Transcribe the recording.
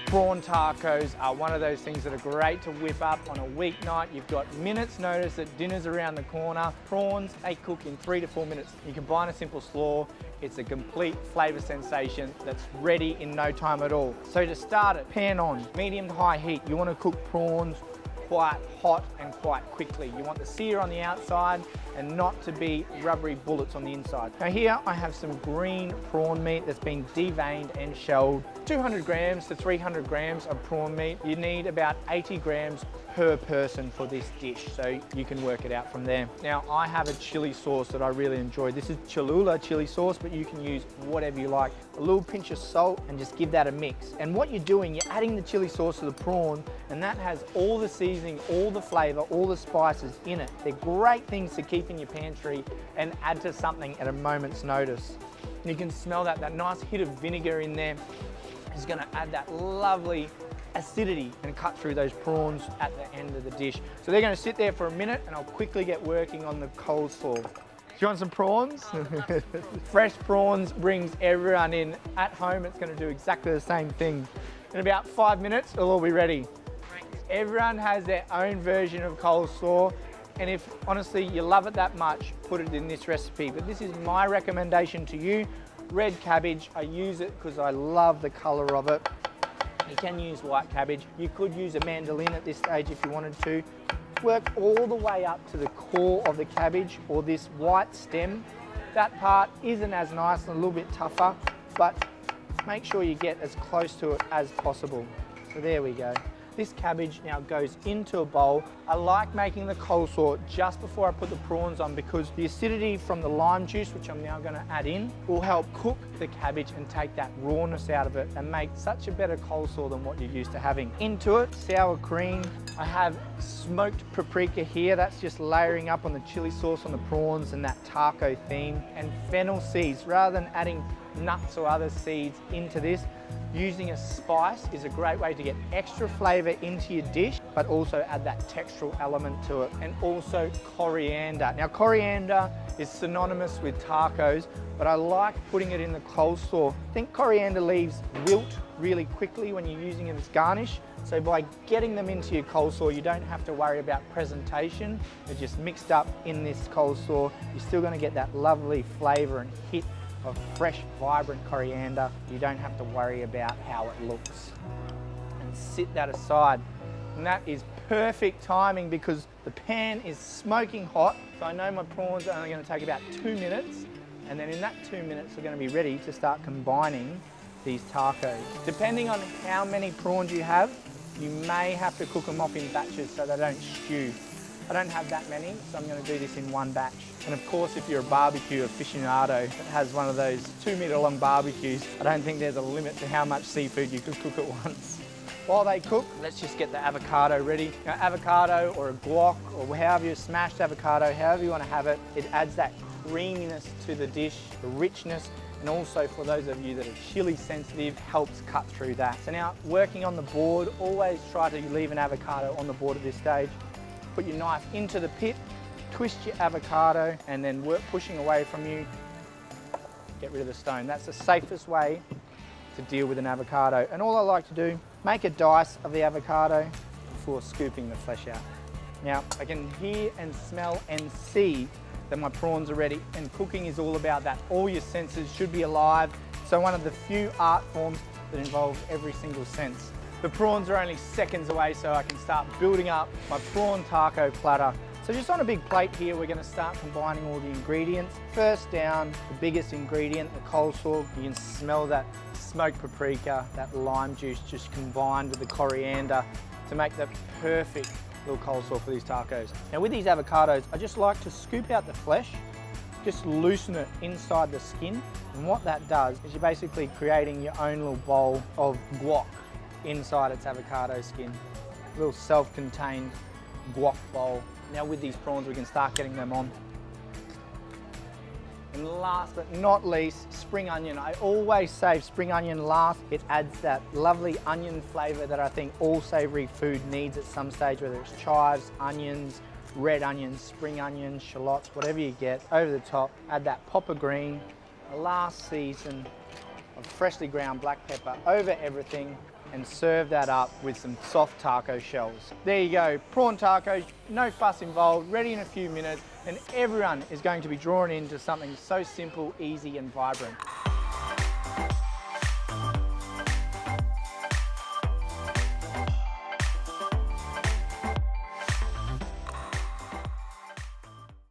Prawn tacos are one of those things that are great to whip up on a weeknight. You've got minutes notice that dinner's around the corner. Prawns, they cook in 3 to 4 minutes. You combine a simple slaw, it's a complete flavour sensation that's ready in no time at all. So to start it, pan on, medium to high heat. You want to cook prawns quite hot and quite quickly. You want the sear on the outside and not to be rubbery bullets on the inside. Now here I have some green prawn meat that's been deveined and shelled. 200 grams to 300 grams of prawn meat. You need about 80 grams per person for this dish, so you can work it out from there. Now I have a chili sauce that I really enjoy. This is Cholula chili sauce, but you can use whatever you like. A little pinch of salt and just give that a mix. And what you're doing, you're adding the chili sauce to the prawn, and that has all the seasoning, all the flavour, all the spices in it. They're great things to keep in your pantry and add to something at a moment's notice. You can smell that nice hit of vinegar in there is going to add that lovely acidity and cut through those prawns at the end of the dish. So they're going to sit there for a minute and I'll quickly get working on the coleslaw. Do you want some prawns? Fresh prawns brings everyone in. At home, it's going to do exactly the same thing. In about 5 minutes, it'll all be ready. Everyone has their own version of coleslaw, and if honestly you love it that much, put it in this recipe. But this is my recommendation to you. Red cabbage, I use it because I love the colour of it. You can use white cabbage. You could use a mandolin at this stage if you wanted to. Work all the way up to the core of the cabbage or this white stem. That part isn't as nice and a little bit tougher, but make sure you get as close to it as possible. So there we go. This cabbage now goes into a bowl. I like making the coleslaw just before I put the prawns on because the acidity from the lime juice, which I'm now going to add in, will help cook the cabbage and take that rawness out of it and make such a better coleslaw than what you're used to having. Into it, sour cream. I have smoked paprika here. That's just layering up on the chili sauce on the prawns and that taco theme. And fennel seeds. Rather than adding nuts or other seeds into this, using a spice is a great way to get extra flavour into your dish, but also add that textural element to it. And also coriander. Now coriander is synonymous with tacos, but I like putting it in the coleslaw. I think coriander leaves wilt really quickly when you're using it as garnish. So by getting them into your coleslaw, you don't have to worry about presentation. They're just mixed up in this coleslaw. You're still going to get that lovely flavour and hit of fresh, vibrant coriander. You don't have to worry about how it looks. And sit that aside. And that is perfect timing because the pan is smoking hot. So I know my prawns are only going to take about 2 minutes. And then in that 2 minutes, we're going to be ready to start combining these tacos. Depending on how many prawns you have, you may have to cook them off in batches so they don't stew. I don't have that many, so I'm going to do this in one batch. And of course, if you're a barbecue aficionado that has one of those 2-metre long barbecues, I don't think there's a limit to how much seafood you could cook at once. While they cook, let's just get the avocado ready. Now, avocado or a guac or however you smashed avocado, however you want to have it, it adds that creaminess to the dish, the richness, and also for those of you that are chili sensitive, helps cut through that. So now, working on the board, always try to leave an avocado on the board at this stage. Put your knife into the pit, twist your avocado, and then work pushing away from you, get rid of the stone. That's the safest way to deal with an avocado. And all I like to do, make a dice of the avocado before scooping the flesh out. Now, I can hear and smell and see that my prawns are ready, and cooking is all about that. All your senses should be alive. So one of the few art forms that involves every single sense. The prawns are only seconds away, so I can start building up my prawn taco platter. So just on a big plate here, we're going to start combining all the ingredients. First down, the biggest ingredient, the coleslaw. You can smell that smoked paprika, that lime juice just combined with the coriander to make the perfect little coleslaw for these tacos. Now with these avocados, I just like to scoop out the flesh, just loosen it inside the skin. And what that does is you're basically creating your own little bowl of guac inside its avocado skin. A little self-contained guac bowl. Now with these prawns, we can start getting them on. And last but not least, spring onion. I always save spring onion last. It adds that lovely onion flavour that I think all savoury food needs at some stage, whether it's chives, onions, red onions, spring onions, shallots, whatever you get. Over the top, add that pop of green, a last season of freshly ground black pepper over everything. and serve that up with some soft taco shells. There you go, prawn tacos, no fuss involved, ready in a few minutes, and everyone is going to be drawn into something so simple, easy and vibrant.